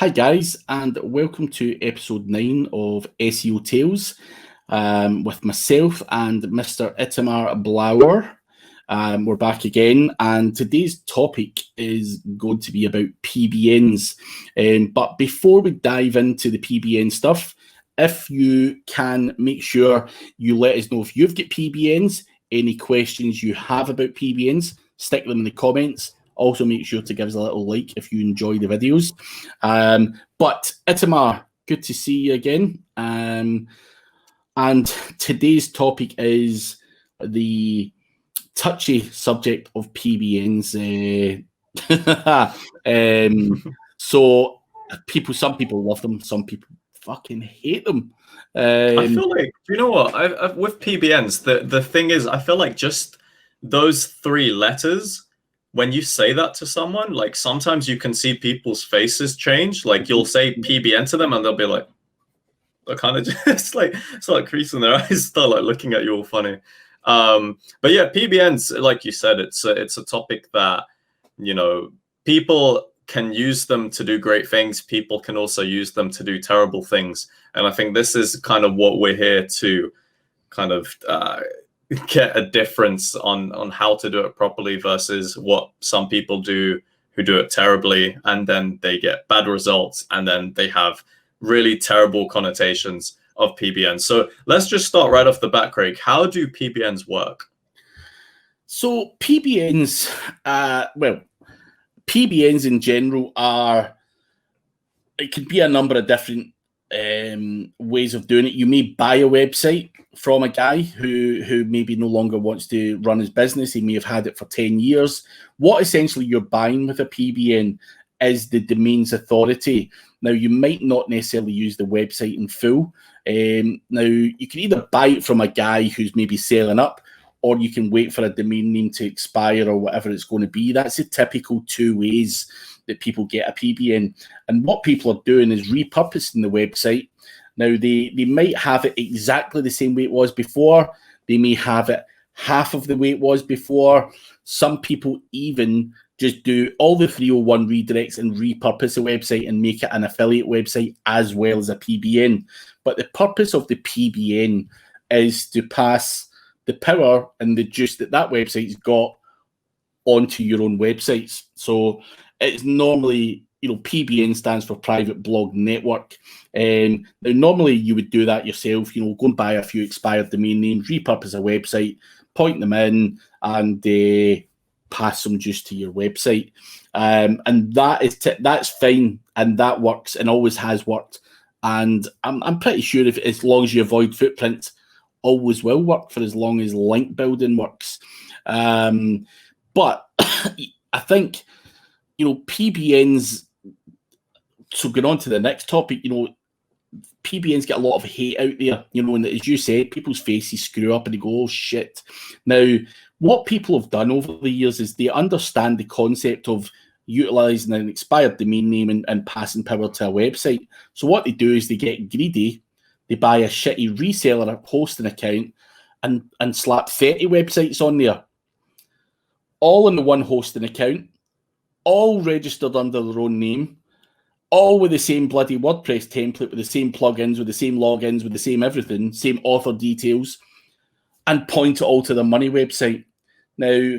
Hi guys, and welcome to episode 9 of SEO Tales with myself and Mr. Itamar Blauer. We're back again, and today's topic is going to be about PBNs. But before we dive into the PBN stuff, if you can make sure you let us know if you've got PBNs, any questions you have about PBNs, stick them in the comments. Also, make sure to give us a little like if you enjoy the videos. But Itamar, good to see you again. And today's topic is the touchy subject of PBNs. So some people love them, some people fucking hate them. I feel like, you know what? I've with PBNs, the thing is, I feel like just those three letters, when you say that to someone, like sometimes you can see people's faces change. Like you'll say PBN to them and they'll be like, they're kind of just like start creasing their eyes, start like looking at you all funny. But yeah, PBNs, like you said, it's a topic that, you know, people can use them to do great things. People can also use them to do terrible things. And I think this is kind of what we're here to kind of get a difference on how to do it properly versus what some people do who do it terribly, and then they get bad results, and then they have really terrible connotations of PBNs. So let's just start right off the bat, Craig. How do PBNs work? So PBNs, PBNs in general it could be a number of different ways of doing it. You may buy a website from a guy who maybe no longer wants to run his business. He may have had it for 10 years. What essentially you're buying with a PBN is the domain's authority. Now, you might not necessarily use the website in full. Now, you can either buy it from a guy who's maybe selling up, or you can wait for a domain name to expire or whatever it's going to be. That's the typical two ways that people get a PBN. And what people are doing is repurposing the website. Now, they might have it exactly the same way it was before. They may have it half of the way it was before. Some people even just do all the 301 redirects and repurpose the website and make it an affiliate website as well as a PBN. But the purpose of the PBN is to pass the power and the juice that website's got onto your own websites. So it's normally, PBN stands for Private Blog Network. Now, normally you would do that yourself, go and buy a few expired domain names, repurpose a website, point them in, and pass some juice to your website. And that's fine, and that works and always has worked. And I'm pretty sure as long as you avoid footprint, always will work for as long as link building works. But I think, PBNs, so going on to the next topic, PBNs get a lot of hate out there, and as you said, people's faces screw up and they go, oh shit. Now, what people have done over the years is they understand the concept of utilizing an expired domain name and passing power to a website. So what they do is they get greedy. They buy a shitty reseller hosting account and slap 30 websites on there, all in the one hosting account, all registered under their own name, all with the same bloody WordPress template, with the same plugins, with the same logins, with the same everything, same author details, and point it all to the money website. Now,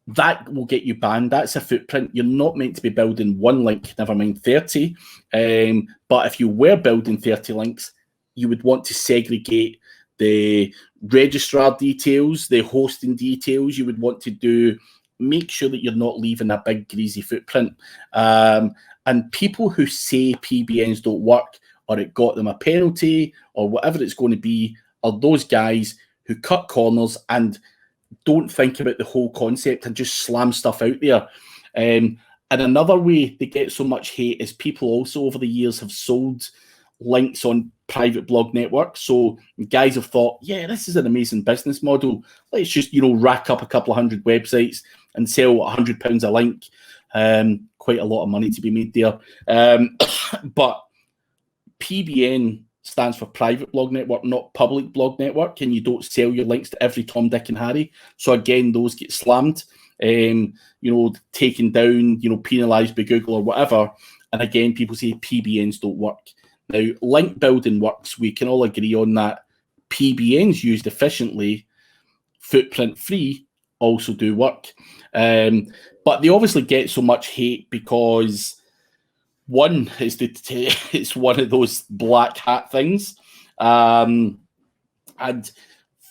that will get you banned. That's a footprint. You're not meant to be building one link, never mind 30. But if you were building 30 links, you would want to segregate the registrar details, the hosting details. You would want to make sure that you're not leaving a big greasy footprint. And people who say PBNs don't work, or it got them a penalty, or whatever it's going to be, are those guys who cut corners and don't think about the whole concept and just slam stuff out there. And another way they get so much hate is people also over the years have sold links on private blog networks. So guys have thought, yeah, this is an amazing business model. Let's just, rack up a couple of hundred websites and sell £100 a link. Quite a lot of money to be made there. But PBN stands for Private Blog Network, not Public Blog Network, and you don't sell your links to every Tom, Dick and Harry. So again, those get slammed, taken down, penalised by Google or whatever. And again, people say PBNs don't work. Now, link building works. We can all agree on that. PBNs used efficiently, footprint free, also do work. But they obviously get so much hate because one is it's one of those black hat things. And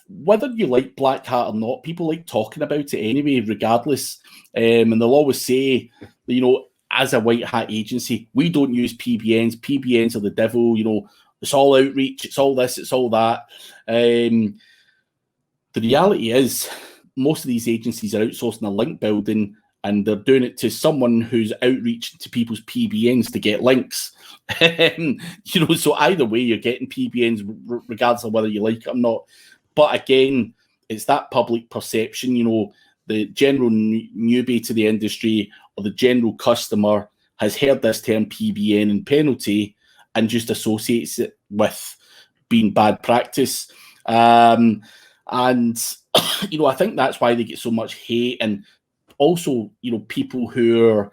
whether you like black hat or not, people like talking about it anyway, regardless. And they'll always say, you know, as a white hat agency, we don't use PBNs. PBNs are the devil. You know, it's all outreach. It's all this. It's all that. The reality is, most of these agencies are outsourcing the link building, and they're doing it to someone who's outreaching to people's PBNs to get links. You know, so either way, you're getting PBNs, regardless of whether you like it or not. But again, it's that public perception. You know, the general newbie to the industry or the general customer has heard this term PBN and penalty and just associates it with being bad practice. And, you know, I think that's why they get so much hate. And also, you know, people who are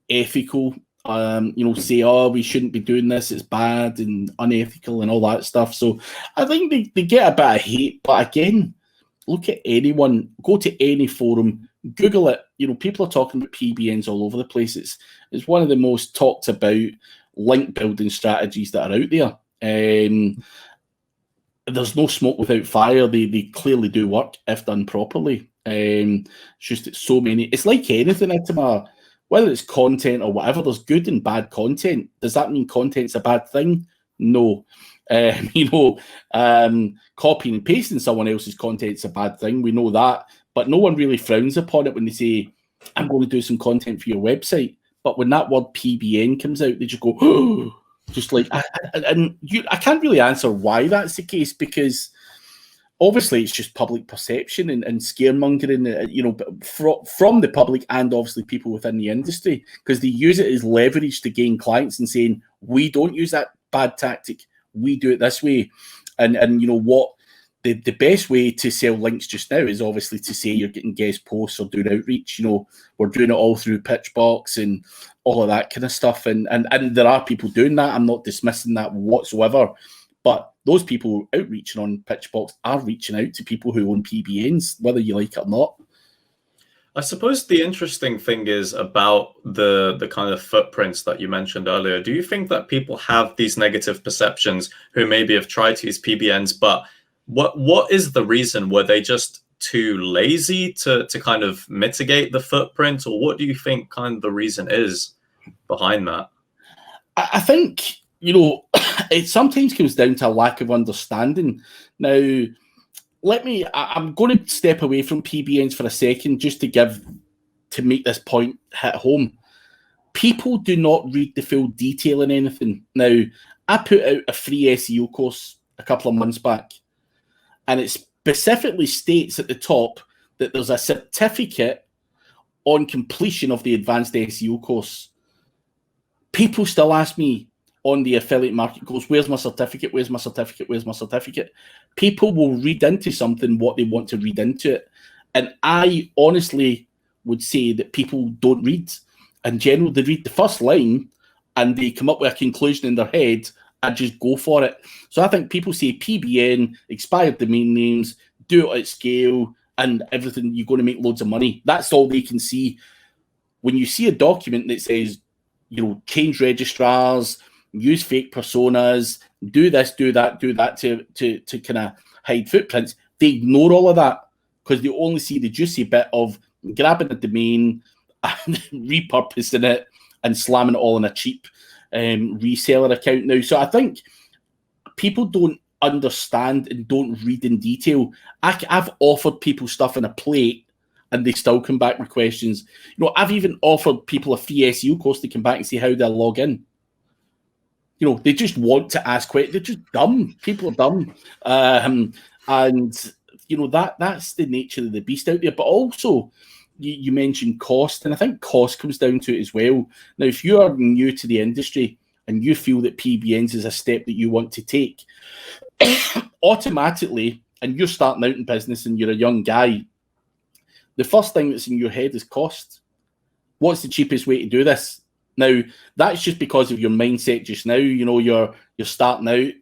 ethical, you know, say, oh, we shouldn't be doing this, it's bad and unethical and all that stuff. So I think they get a bit of hate. But again, look at anyone, go to any forum, Google it. You know, people are talking about PBNs all over the place. It's one of the most talked about link building strategies that are out there. There's no smoke without fire. They clearly do work if done properly. It's just it's so many. It's like anything, Itama, whether it's content or whatever. There's good and bad content. Does that mean content's a bad thing? No. You know, copying and pasting someone else's content's a bad thing. We know that, but no one really frowns upon it when they say, "I'm going to do some content for your website." But when that word PBN comes out, they just go, "Oh." Just like, I can't really answer why that's the case, because obviously it's just public perception and scaremongering, you know, from the public and obviously people within the industry, because they use it as leverage to gain clients and saying, we don't use that bad tactic, we do it this way. And you know what, the best way to sell links just now is obviously to say you're getting guest posts or doing outreach. You know, we're doing it all through Pitchbox and all of that kind of stuff. And there are people doing that. I'm not dismissing that whatsoever. But those people outreaching on Pitchbox are reaching out to people who own PBNs, whether you like it or not. I suppose the interesting thing is about the kind of footprints that you mentioned earlier. Do you think that people have these negative perceptions who maybe have tried to use PBNs, but what is the reason? Were they just too lazy to kind of mitigate the footprint, or what do you think kind of the reason is behind that? I think, you know, it sometimes comes down to a lack of understanding. Now, I'm going to step away from PBNs for a second just to make this point hit home. People do not read the full detail in anything. Now, I put out a free SEO course a couple of months back, and it specifically states at the top that there's a certificate on completion of the advanced SEO course. People still ask me on the affiliate market course, where's my certificate? Where's my certificate? Where's my certificate? People will read into something what they want to read into it. And I honestly would say that people don't read. In general, they read the first line and they come up with a conclusion in their head and just go for it. So I think people say PBN, expired domain names, do it at scale, and everything, you're going to make loads of money. That's all they can see. When you see a document that says, you know, change registrars, use fake personas, do this, do that to kind of hide footprints, they ignore all of that because they only see the juicy bit of grabbing a domain and repurposing it and slamming it all in a cheap reseller account now. So I think people don't understand and don't read in detail. I've offered people stuff in a plate and they still come back with questions. You know, I've even offered people a free SEO course to come back and see how they'll log in. You know, they just want to ask questions. They're just dumb. People are dumb. And, you know, that's the nature of the beast out there. But also, you mentioned cost, and I think cost comes down to it as well. Now, if you are new to the industry and you feel that PBNs is a step that you want to take, automatically, and you're starting out in business and you're a young guy, the first thing that's in your head is cost. What's the cheapest way to do this? Now, that's just because of your mindset just now. You know, you're starting out.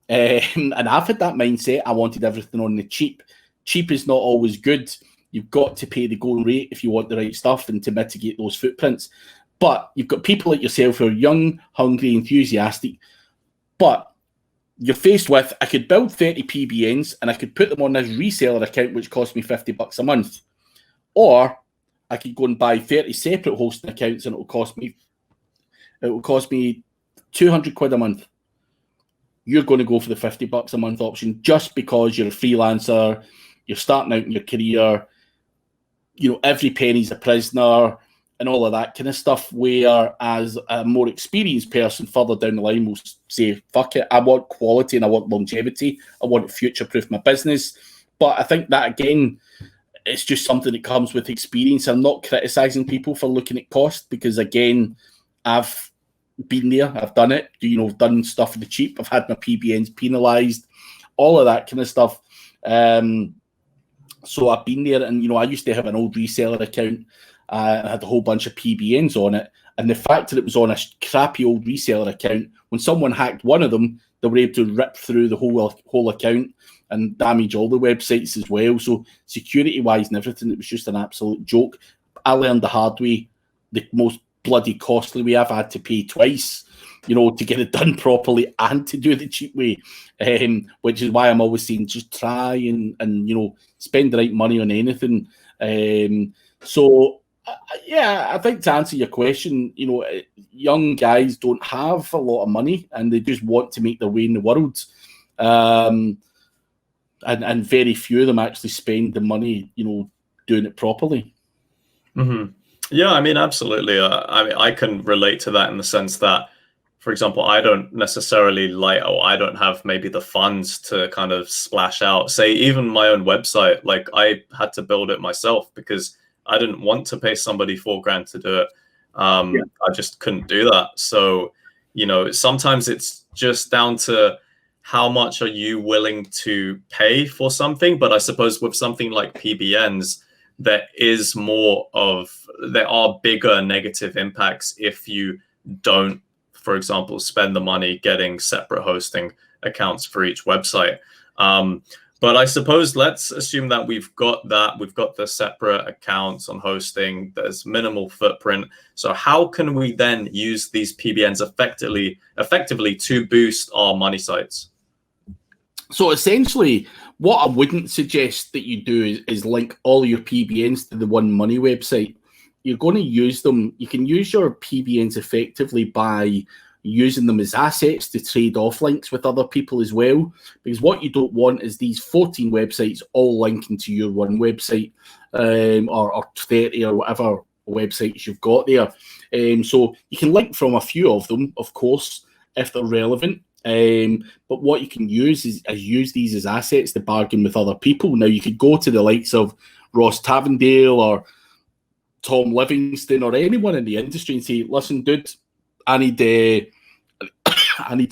And I've had that mindset. I wanted everything on the cheap. Cheap is not always good. You've got to pay the going rate if you want the right stuff and to mitigate those footprints. But you've got people like yourself who are young, hungry, enthusiastic. But you're faced with, I could build 30 PBNs and I could put them on this reseller account, which cost me $50 a month. Or I could go and buy 30 separate hosting accounts and it will cost me £200 a month. You're going to go for the $50 a month option just because you're a freelancer, you're starting out in your career, you know, every penny's a prisoner and all of that kind of stuff, whereas a more experienced person further down the line will say, fuck it, I want quality and I want longevity, I want to future-proof my business. But I think that, again, it's just something that comes with experience. I'm not criticising people for looking at cost because, again, I've been there, I've done it, you know, done stuff for the cheap, I've had my PBNs penalised, all of that kind of stuff. So I've been there, and, you know, I used to have an old reseller account and had a whole bunch of PBNs on it, and the fact that it was on a crappy old reseller account, when someone hacked one of them, they were able to rip through the whole account and damage all the websites as well. So security-wise and everything, it was just an absolute joke. I learned the hard way, the most bloody costly way. I've had to pay twice, you know, to get it done properly and to do it the cheap way, which is why I'm always saying just try and you know, spend the right money on anything. So yeah, I think to answer your question, you know, young guys don't have a lot of money and they just want to make their way in the world, and very few of them actually spend the money, you know, doing it properly. Mm-hmm. Yeah, I mean, absolutely. I mean, I can relate to that in the sense that, for example, I don't necessarily I don't have maybe the funds to kind of splash out. Say, even my own website, like I had to build it myself because I didn't want to pay somebody $4,000 to do it. I just couldn't do that. So, you know, sometimes it's just down to how much are you willing to pay for something. But I suppose with something like PBNs, there are bigger negative impacts if you don't, for example, spend the money getting separate hosting accounts for each website. But I suppose let's assume that we've got the separate accounts on hosting, there's minimal footprint. So how can we then use these PBNs effectively to boost our money sites? So essentially, what I wouldn't suggest that you do is link all your PBNs to the one money website. You're going to use them. You can use your PBNs effectively by using them as assets to trade off links with other people as well. Because what you don't want is these 14 websites all linking to your one website, or 30 or whatever websites you've got there. So you can link from a few of them, of course, if they're relevant. But what you can use is use these as assets to bargain with other people. Now, you could go to the likes of Ross Tavendale or Tom Livingston or anyone in the industry and say, listen, dude, I need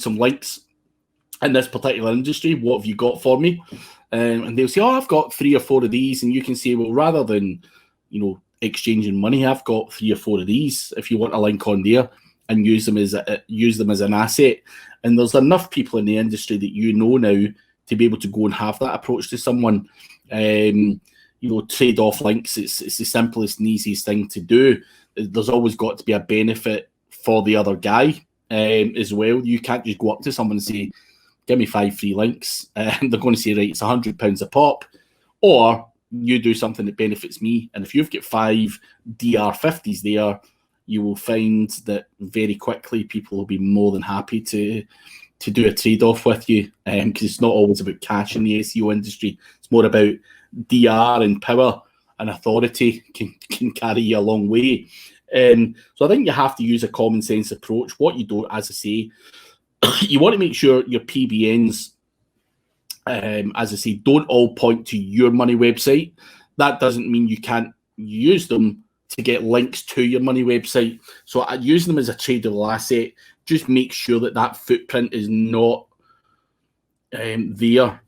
some links in this particular industry. What have you got for me? And they'll say, oh, I've got 3 or 4 of these. And you can say, well, rather than, you know, exchanging money, I've got 3 or 4 of these. If you want a link on there, and use them as an asset. And there's enough people in the industry that you know now to be able to go and have that approach to someone. You know, trade off links. It's the simplest and easiest thing to do. There's always got to be a benefit for the other guy as well. You can't just go up to someone and say, give me 5 free links. And they're going to say, right, it's £100 a pop. Or you do something that benefits me. And if you've got 5 DR50s there, you will find that very quickly people will be more than happy to do a trade-off with you, because it's not always about cash in the SEO industry. It's more about DR and power and authority can carry you a long way. So I think you have to use a common sense approach. What you don't, as I say, you want to make sure your PBNs, as I say, don't all point to your money website. That doesn't mean you can't use them to get links to your money website. So I use them as a tradable asset. Just make sure that footprint is not there,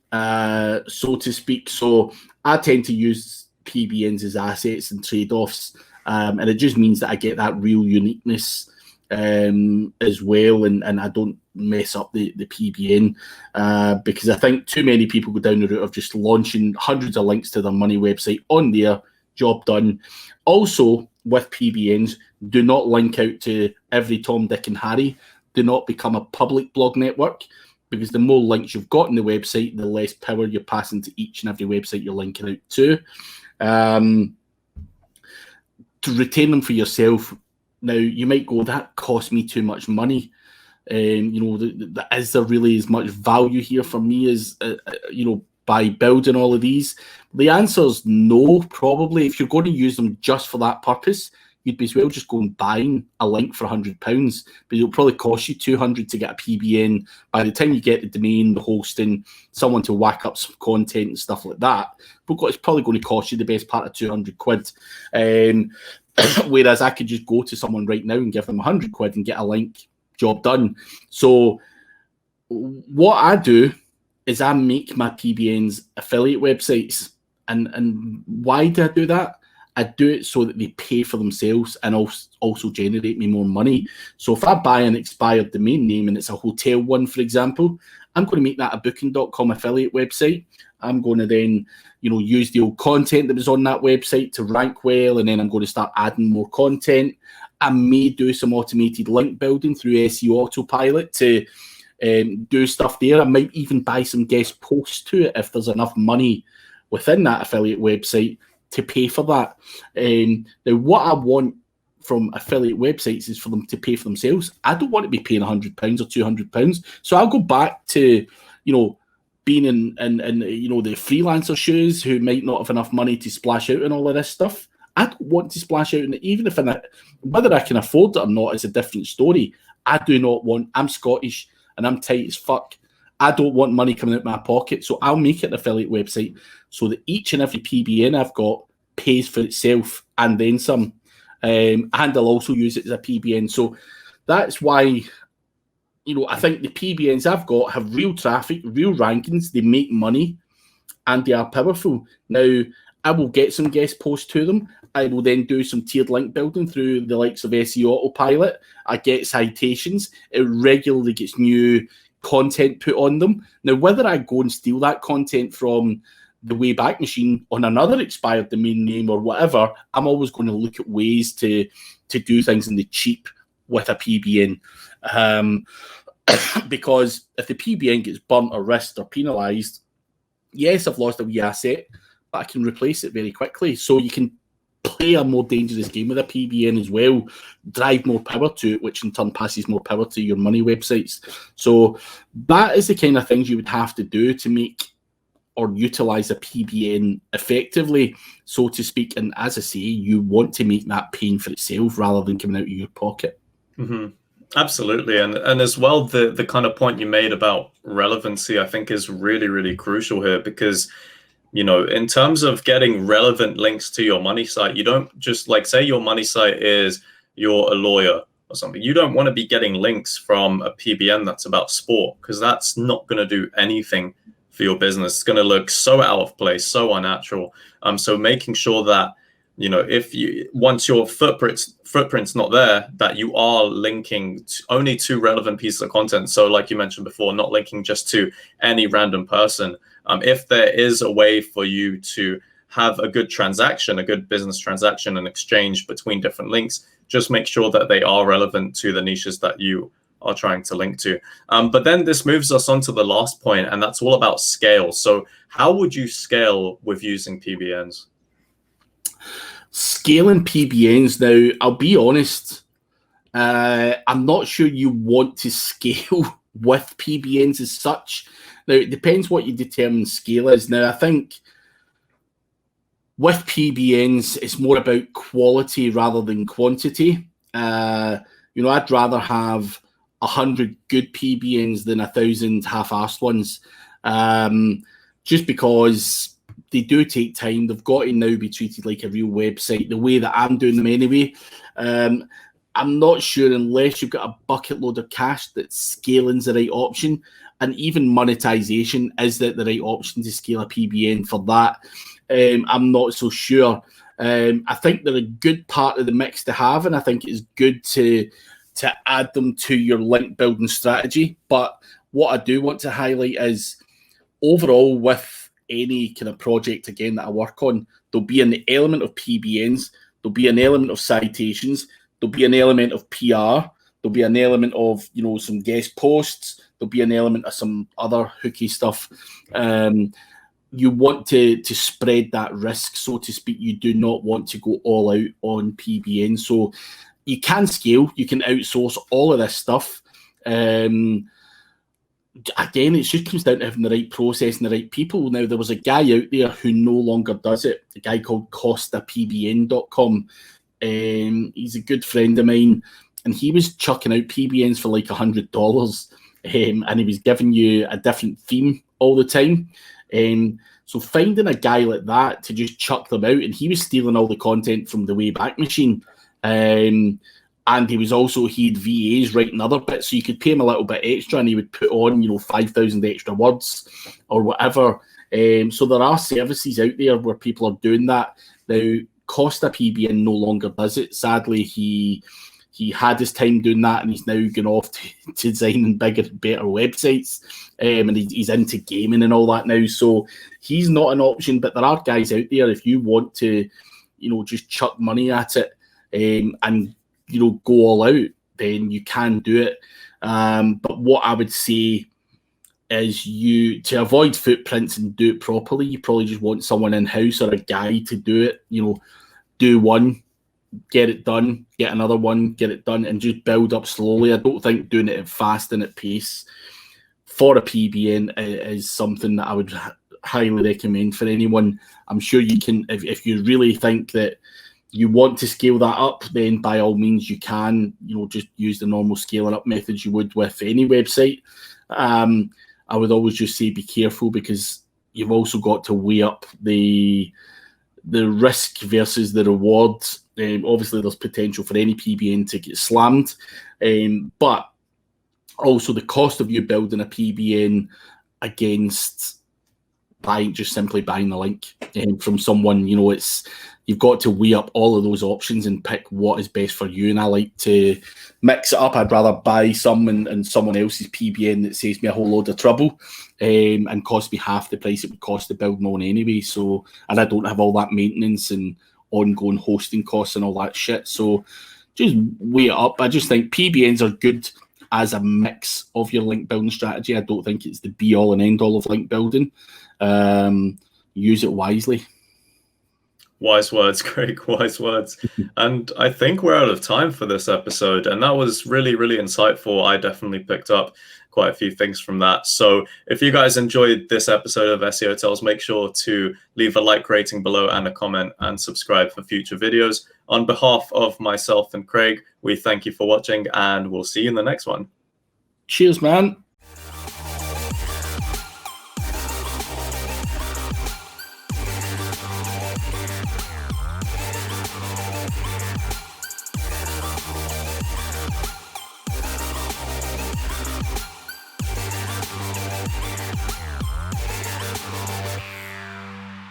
so to speak. So I tend to use PBNs as assets and trade-offs, and it just means that I get that real uniqueness as well, and I don't mess up the PBN because I think too many people go down the route of just launching hundreds of links to their money website on there, job done. Also, with PBNs, do not link out to every Tom, Dick and Harry. Do not become a public blog network, because the more links you've got on the website, the less power you're passing to each and every website you're linking out to. To retain them for yourself. Now, you might go, that cost me too much money. Is there really as much value here for me as, by building all of these? The answer is no, probably. If you're going to use them just for that purpose, you'd be as well just going buying a link for £100, but it'll probably cost you £200 to get a PBN. By the time you get the domain, the hosting, someone to whack up some content and stuff like that, but it's probably going to cost you the best part of £200. Whereas I could just go to someone right now and give them £100 and get a link, job done. So what I do is I make my PBNs affiliate websites. And why do I do that? I do it so that they pay for themselves and also generate me more money. So if I buy an expired domain name and it's a hotel one, for example, I'm going to make that a booking.com affiliate website. I'm going to then, use the old content that was on that website to rank well, and then I'm going to start adding more content. I may do some automated link building through SEO Autopilot to do stuff there. I might even buy some guest posts to it if there's enough money within that affiliate website to pay for that. Now, what I want from affiliate websites is for them to pay for themselves. I don't want to be paying £100 or £200. So I'll go back to, being in the freelancer shoes who might not have enough money to splash out and all of this stuff. I don't want to splash out, and even if whether I can afford it or not is a different story. I do not want. I'm Scottish and I'm tight as fuck. I don't want money coming out of my pocket, so I'll make it an affiliate website so that each and every PBN I've got pays for itself and then some. And I'll also use it as a PBN. So that's why, I think the PBNs I've got have real traffic, real rankings, they make money, and they are powerful. Now, I will get some guest posts to them. I will then do some tiered link building through the likes of SEO Autopilot. I get citations. It regularly gets new content put on them. Now, whether I go and steal that content from the Wayback Machine on another expired domain name or whatever, I'm always going to look at ways to do things in the cheap with a PBN. Because if the PBN gets burnt or risked or penalised, yes, I've lost a wee asset, but I can replace it very quickly. So you can play a more dangerous game with a PBN as well, drive more power to it, which in turn passes more power to your money websites. So that is the kind of things you would have to do to make or utilize a PBN effectively, so to speak. And as I say, you want to make that paying for itself rather than coming out of your pocket. Mm-hmm. Absolutely. And as well, the kind of point you made about relevancy, I think is really, really crucial here, because in terms of getting relevant links to your money site, you don't just say your money site is you're a lawyer or something. You don't want to be getting links from a PBN that's about sport, because that's not going to do anything for your business. It's going to look so out of place, so unnatural. So making sure that, if once your footprint's not there, that you are linking only to relevant pieces of content. So like you mentioned before, not linking just to any random person. If there is a way for you to have a good transaction, a good business transaction and exchange between different links, just make sure that they are relevant to the niches that you are trying to link to. But then this moves us on to the last point, and that's all about scale. So how would you scale with using PBNs? Scaling PBNs now, I'll be honest, I'm not sure you want to scale with PBNs as such. Now, it depends what you determine scale is. Now, I think with PBNs, it's more about quality rather than quantity. I'd rather have 100 good PBNs than 1,000 half-assed ones, just because they do take time. They've got to now be treated like a real website, the way that I'm doing them anyway. I'm not sure, unless you've got a bucket load of cash, that scaling's the right option. And even monetization, is that the right option to scale a PBN for that? I'm not so sure. I think they're a good part of the mix to have, and I think it's good to to add them to your link building strategy. But what I do want to highlight is overall with any kind of project, again, that I work on, there'll be an element of PBNs, there'll be an element of citations, there'll be an element of PR, there'll be an element of, you know, some guest posts, there'll be an element of some other hooky stuff. You want to spread that risk, so to speak. You do not want to go all out on PBN. So you can scale, you can outsource all of this stuff. Again, it just comes down to having the right process and the right people. Now, there was a guy out there who no longer does it, a guy called CostaPBN.com. He's a good friend of mine, and he was chucking out PBNs for like $100, and he was giving you a different theme all the time. So finding a guy like that to just chuck them out, and he was stealing all the content from the Wayback Machine. And he was also, he had VAs writing other bits, so you could pay him a little bit extra and he would put on, you know, 5,000 extra words or whatever. So there are services out there where people are doing that. Now, Costa PBN no longer does it. Sadly, he had his time doing that, and he's now gone off to designing bigger, better websites. And he's into gaming and all that now. So he's not an option, but there are guys out there, if you want to, you know, just chuck money at it, and, you know, go all out, then you can do it. But what I would say is, to avoid footprints and do it properly, you probably just want someone in-house or a guy to do it. You know, do one, get it done, get another one, get it done, and just build up slowly. I don't think doing it at fast and at pace for a PBN is something that I would highly recommend for anyone. I'm sure you can, if you really think that you want to scale that up, then by all means you can, you know, just use the normal scaling up methods you would with any website. I would always just say be careful, because you've also got to weigh up the risk versus the reward. Obviously, there's potential for any PBN to get slammed, but also the cost of you building a PBN against simply buying the link from someone. You know, you've got to weigh up all of those options and pick what is best for you. And I like to mix it up. I'd rather buy some and someone else's PBN that saves me a whole load of trouble and cost me half the price it would cost to build my own anyway. So, and I don't have all that maintenance and ongoing hosting costs and all that shit. So just weigh it up. I just think PBNs are good as a mix of your link building strategy. I don't think it's the be all and end all of link building. Use it wisely. Wise words, Craig, wise words. And I think we're out of time for this episode. And that was really, really insightful. I definitely picked up quite a few things from that. So if you guys enjoyed this episode of SEO Tales, make sure to leave a like rating below and a comment, and subscribe for future videos. On behalf of myself and Craig, we thank you for watching, and we'll see you in the next one. Cheers, man.